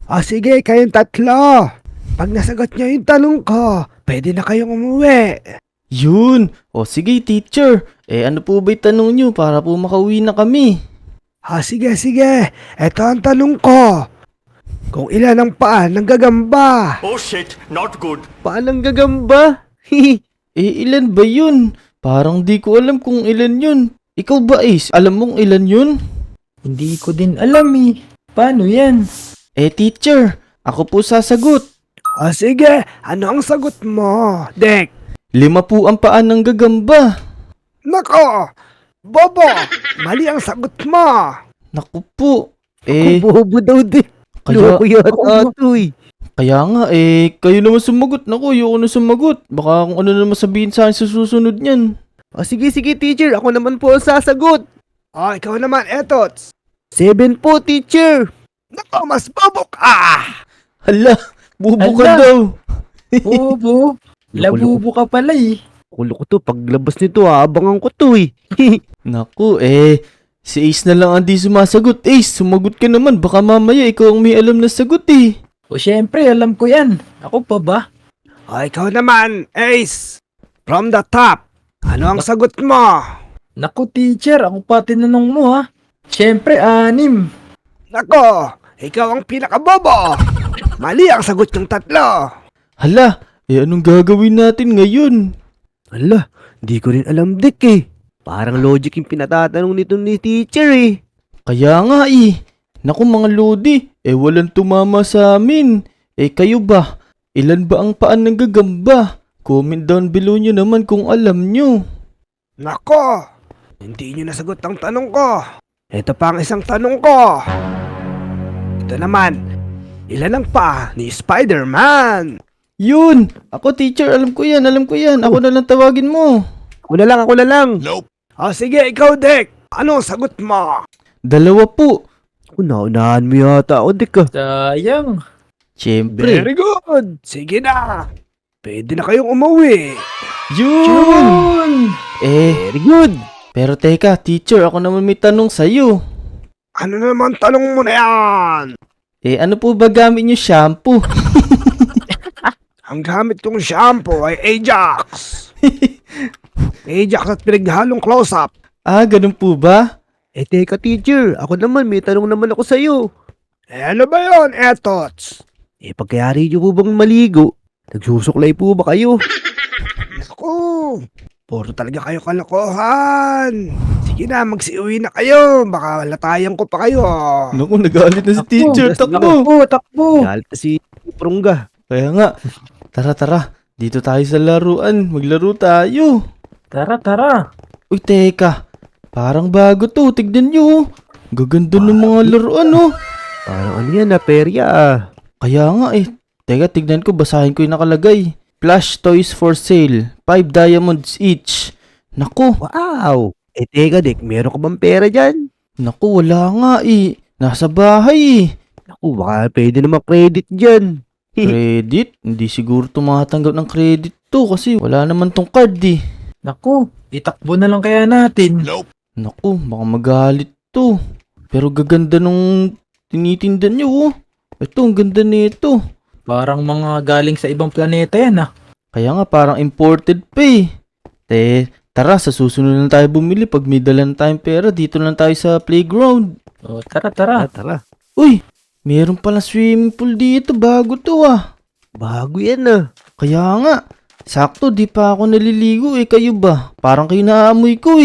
Sige, kayong tatlo. Pag nasagot niyo yung tanong ko, pwede na kayong umuwi. Yun! O sige, teacher. Ano po ba'y tanong nyo para po makauwi na kami? Sige. Ito ang tanong ko. Kung ilan ang paa ng gagamba? Oh shit, not good. Paanong gagamba? Ilan ba yun? Parang di ko alam kung ilan yun. Ikaw ba, Ace? Alam mong ilan yun? Hindi ko din alam eh. Paano yan? Teacher, ako po sasagot. Sige, ano ang sagot mo, Dek? 5 po ang paa ng gagamba. Nako! Bobo! Mali ang sagot mo! Naku po. Bobo daw din. Kaya, Loko yata ito eh. kaya nga, kayo naman sumagot. Naku, ayoko na sumagot. Baka kung ano naman sabihin sa akin sa susunod niyan. Sige, teacher. Ako naman po ang sasagot. Ikaw naman, Etots. 7 po, teacher. Nako, mas bobo ka! Hala, bubo ka Hala. daw. Bobo. Labubo ka pala eh. Kulo ko to. Paglabas nito, abangan ko to eh. Naku, si Ace na lang ang di sumasagot. Ace, sumagot ka naman. Baka mamaya ikaw ang may alam na sagot eh. O syempre, alam ko yan. Ako pa ba? Ikaw naman, Ace. From the top. Ano ang sagot mo? Naku teacher, ako pa tinanong mo ha. Syempre, 6. Nako, ikaw ang pinakabobo. Mali ang sagot ng tatlo. Hala, anong gagawin natin ngayon? Ala, hindi ko rin alam, Dick eh. Parang logic yung pinatatanong nito ni teacher eh. Kaya nga eh. Naku mga lodi, walang tumama sa amin. Kayo ba? Ilan ba ang paan ng gagamba? Comment down below nyo naman kung alam nyo. Nako, hindi nyo nasagot ang tanong ko. Ito pa ang isang tanong ko. Ito naman, ilan ang paa ni Spider-Man? Yun! Ako teacher, alam ko yan. Ako na lang tawagin mo. Ako na lang. Sige, ikaw, Dek. Ano ang sagot mo? 2 po. Naunahan mo yata ako, Dick ah. Sayang. Siyempre. Very good. Sige na. Pwede na kayong umuwi. Yun! Very good. Pero teka, teacher, ako naman may tanong sa'yo. Ano naman tanong mo na yan? Ano po ba gamit nyo shampoo? Ang gamit kong shampoo ay Ajax. Ajax at pinaghalong close-up. Ganun po ba? Teka teacher, ako naman, may tanong naman ako sa'yo. Ano ba yon, Etots? Pagkayari niyo po bang maligo? Nagsusuklay po ba kayo? Naku, puro talaga kayo kalokohan. Sige na, magsiuwi na kayo. Baka latayan ko pa kayo. Naku, nagalit na si teacher. Takbo! Takbo. Galit na si Prungga. Kaya nga, tara. Dito tayo sa laruan. Maglaro tayo. Tara. Uy, teka. Parang bago to. Tignan nyo. Gaganda ng mga laruan, oh. Parang ano yan perya ah. Kaya nga Teka, tignan ko. Basahin ko yung nakalagay. Plush toys for sale. 5 diamonds each. Naku. Wow! Teka Dick, meron ka bang pera dyan? Naku, wala nga Nasa bahay Naku, baka pwede naman credit dyan. Credit? Hindi siguro tumatanggap ng credit to kasi wala naman tong card Naku, itakbo na lang kaya natin. Naku, baka magalit to. Pero gaganda nung tinitindan nyo, oh. Ito, ang ganda nito. Parang mga galing sa ibang planeta yan ah. Kaya nga, parang imported pa Tara, sa susunod lang tayo bumili. Pag may dala na tayong pera, dito lang tayo sa playground. O, tara. Tara. Uy, meron pala swimming pool dito. Bago to Bago yan ah. Kaya nga, sakto, di pa ako naliligo Kayo ba? Parang kayo naamoy ko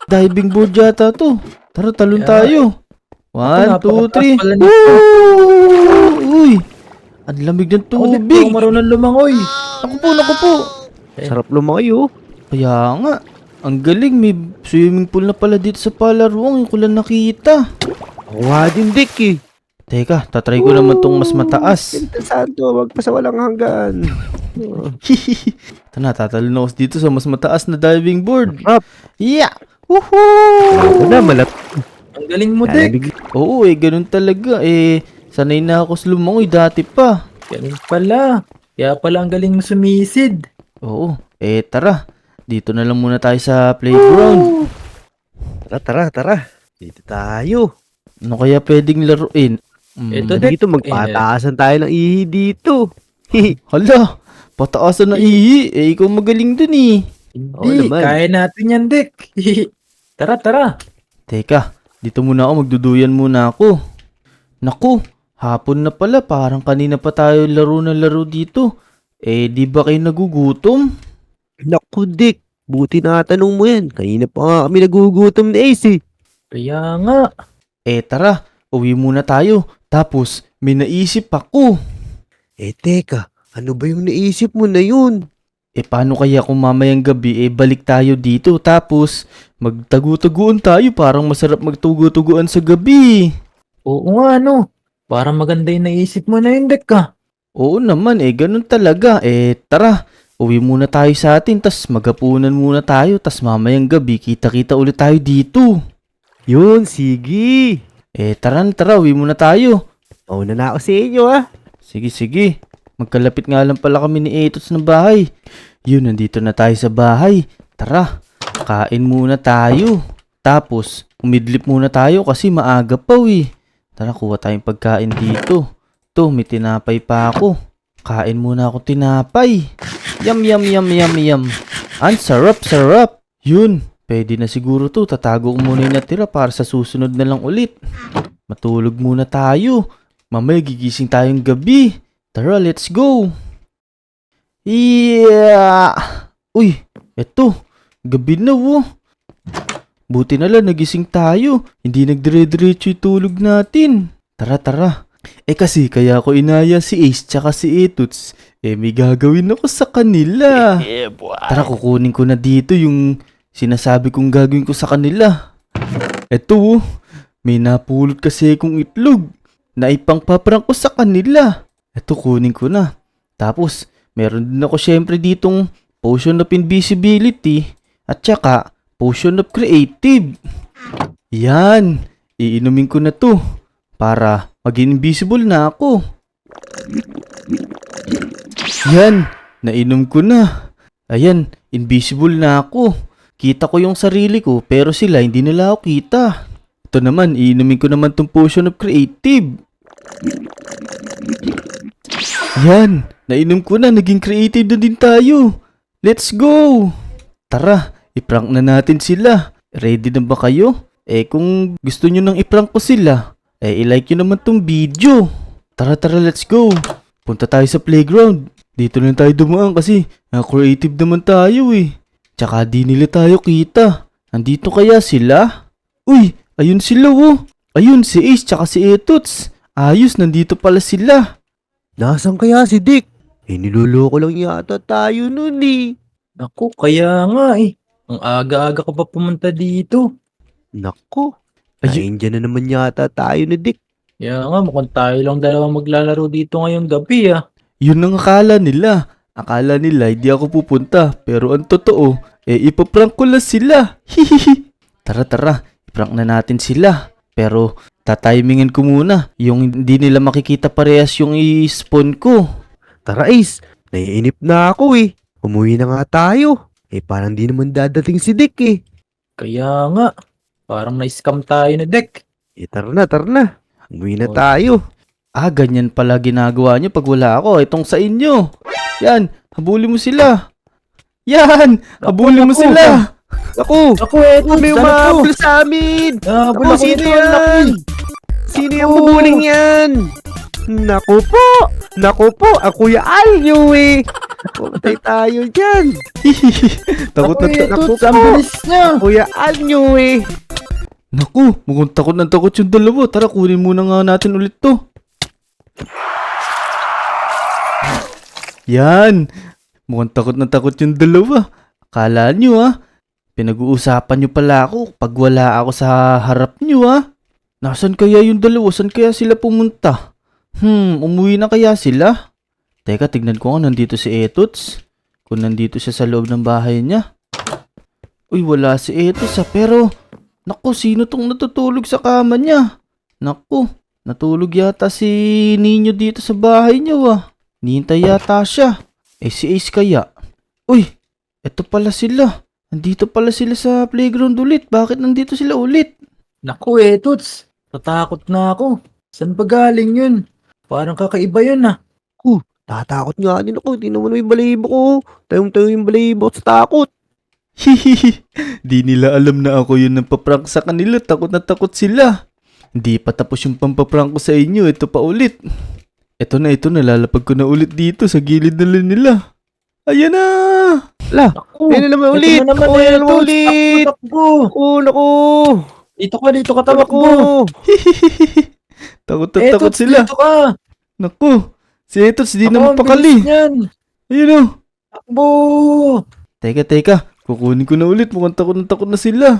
Diving board yata to. Tara, talon tayo. 1, 2, 3. Napakataas pala nito. Uy! Ang lamig ng Ako tubig. marunong lumangoy. Naku po. Sarap lumaki oh. Kaya nga, ang galing. May swimming pool na pala dito sa palaruan. Yung ko lang nakita. Ako nga din Dick eh. Teka, tatry ko naman tong mas mataas. Pinta santo, wag pa sa walang hanggan. Ito na, tatalon ako dito sa mas mataas na diving board. Rap. Yeah! Woohoo! Ako na, malap. Ang galing mo, Dick. Oo ganun talaga. Sanay na ako sa lumangoy dati pa. Ganun pala. Kaya pala ang galing mo sumisid. Oo, tara. Dito na lang muna tayo sa playground. Tara. Dito tayo. Ano kaya pwedeng laruin? Ito, Dek. Dito, magpataasan tayo ng ihi dito. Hala, pataasan na ihi. Eh, ikaw magaling dun eh. Oo Hindi, naman. kaya natin yan, Dek. Tara, tara. Teka, dito muna ako, magduduyan muna ako. Naku, hapon na pala, parang kanina pa tayo laro na laro dito. Eh, di ba kayo nagugutom? Naku, Dick. Buti na tanong mo yan. Kanina pa nga kami nagugutom ni Ace eh. Kaya nga. Eh, tara, uwi muna tayo. Tapos, may naisip ako. Teka. Ano ba yung naisip mo na yun? Eh, paano kaya kung mamayang gabi, balik tayo dito. Tapos, magtagu-taguan tayo. Parang masarap magtugu-tuguan sa gabi. Oo nga, no. Parang maganda yung naisip mo na yun, Dek, ka. Oo naman, ganun talaga. Tara, uwi muna tayo sa atin. Tas magapunan muna tayo. Tas mamayang gabi, kita-kita ulit tayo dito. Yun, sige. Tara, uwi muna tayo. Mauna na ako sa inyo ah. Sige, sige. Magkalapit nga lang pala kami ni Etots ng bahay. Yun, nandito na tayo sa bahay. Tara, kain muna tayo. Tapos, umidlip muna tayo kasi maaga pa eh. Tara, kuha tayong pagkain dito. To, may tinapay pa ako. Kain muna ako tinapay. Yum, yum, yum, yum, yum. Ang sarap, sarap. Yun, pwede na siguro to. Tatago ko muna yung natira para sa susunod na lang ulit. Matulog muna tayo. Mamaya gigising tayong gabi. Tara, let's go. Yeah! Uy, eto. Gabi na oh. Buti na lang nagising tayo. Hindi nagdire-diretso yung tulog natin. Tara, tara. Kasi kaya ako inaya si Ace tsaka si Etots. May gagawin ako sa kanila. Tara, kukunin ko na dito yung sinasabi kong gagawin ko sa kanila. Eto oh. May napulot kasi kong itlog na ipangpaprang ko sa kanila. Eto, kunin ko na. Tapos, meron din ako syempre ditong potion of invisibility at saka potion of creative. Yan, iinumin ko na to para maging invisible na ako. Yan, nainom ko na. Ayan, invisible na ako. Kita ko yung sarili ko pero sila hindi nila ako kita. Ito naman, iinumin ko naman tong potion of creative. Yan, nainom ko na, naging creative na din tayo. Let's go! Tara, iprank na natin sila. Ready na ba kayo? Kung gusto nyo nang iprank ko sila, i-like nyo naman tong video. Tara, tara, let's go. Punta tayo sa playground. Dito lang tayo dumaan kasi creative naman tayo eh. Tsaka di nila tayo kita. Nandito kaya sila? Uy, ayun sila oh. Ayun, si Ace tsaka si Etots. Ayos, nandito pala sila. Nasaan kaya si Dick? Niloloko lang yata tayo nun eh. Naku, kaya nga eh. Ang aga-aga ko pa pumunta dito. Naku. Nandiyan na naman yata tayo ni Dick. Kaya nga, mukhang tayo lang dalawang maglalaro dito ngayong gabi ah. Yun ang akala nila. Akala nila hindi ako pupunta. Pero ang totoo, ipaprank ko lang sila. Hihihi. Tara, tara. Iprank na natin sila. Pero tatimingin ko muna. Yung hindi nila makikita parehas yung i-spawn ko. Tara Ace, naiinip na ako eh. Umuwi na nga tayo. Parang di naman dadating si Dick eh. Kaya nga, parang na-scam tayo na, Dek. Tara na, tara na. Umuwi na Oh. tayo. Ganyan pala ginagawa nyo pag wala ako. Itong sa inyo. Yan, habulin mo sila. Yan, habulin mo naku. sila. Naku! Ako eto, May umabol sa amin! Naku, sino yan? Sino yung Naku. bubuling yan? Naku po! Naku po! Ang Kuya Alyo eh! Pumatay tayo dyan! Takot na takot. Naku Ang po! bilis niya. Kuya Alyo eh! Naku, mukhang takot na takot yung dalawa. Tara, kunin muna nga natin ulit to. Yan. Mukhang takot na takot yung dalawa. Akala nyo pinag-uusapan nyo pala ako pag wala ako sa harap nyo Nasaan kaya yung dalawa? Saan kaya sila pumunta? Umuwi na kaya sila? Teka, tignan ko nga nandito si Etots. Kung nandito siya sa loob ng bahay niya. Uy, wala si Etots pero... Naku, sino tong natutulog sa kama niya? Naku, natulog yata si Ninyo dito sa bahay niya Nihintay yata siya. Si Ace kaya? Uy, eto pala sila. Nandito pala sila sa playground ulit. Bakit nandito sila ulit? Naku Toots, tatakot na ako. Saan ba galing yun? Parang kakaiba yun ah. Tatakot nga din ako. Tingnan mo na yung balahibo ko. Tayong-tayo yung balahibo ko sa takot. Hihihi. Di nila alam na ako yun nagpaprank sa kanila. Takot na takot sila. Hindi pa tapos yung pampaprank ko sa inyo. Ito pa ulit. Ito na. Lalapag ko na ulit dito sa gilid na nila. Ayan na! Naku, Ayun na naman ulit. ito na naman Ayun na Etos. naman ulit. Takbo. Naku. Dito ka, tamakbo. Takot na takot Etos, sila. dito ka. Naku. Si Etots di Ako, naman ang bilis pakali. niyan. Ayun o. Takbo. Teka. Kukunin ko na ulit. Mukhang takot na sila.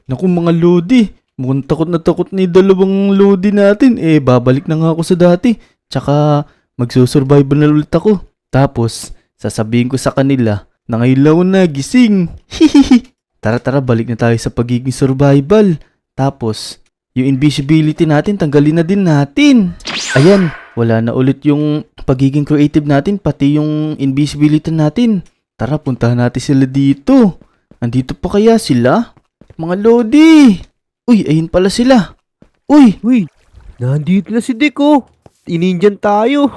Naku mga Lodi. Mukhang takot na dalawang Lodi natin. Babalik na nga ako sa dati. Tsaka magsusurvival na ulit ako. Tapos, sasabihin ko sa kanila na ngayon lang ako nagising. Hihihi. Tara, balik na tayo sa pagiging survival. Tapos, yung invisibility natin, tanggalin na din natin. Ayan, wala na ulit yung pagiging creative natin, pati yung invisibility natin. Tara, puntahan natin sila dito. Andito pa kaya sila? Mga Lodi! Uy, ayun pala sila. Uy, Nandito na si Dick oh. Inindian tayo.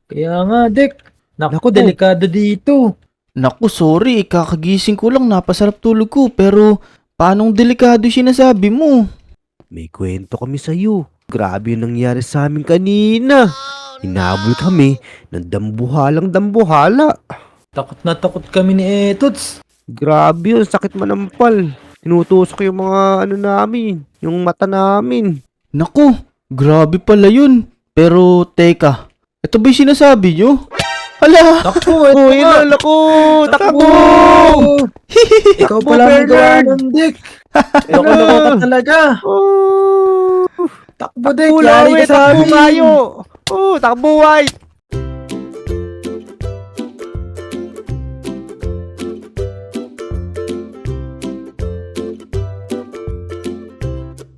Kaya nga, Dek. Naku, Naku. delikado dito. naku sorry, kakagising ko lang, napasarap tulog ko. Pero, paanong delikado sinasabi mo? May kwento kami sa'yo. Grabe yung nangyari sa amin kanina. Hinabol kami ng dambuhala. Takot na takot kami ni Etots. Grabe yun, sakit manampal. Tinutusok yung mga namin, yung mata namin. Naku, grabe pala yun. Pero, teka, ito ba yung sinasabi nyo? Hala! Naku, eto Oh, nga. inal ako! Takbo! Ikaw Takbo, pala ang gawa Bernard. nun, Dek. Loko-loko ka talaga. Oh! Takbo, Dek. Takbo, Yari Lawi! ka sa Takbo amin. kayo! Oh, takbo, White!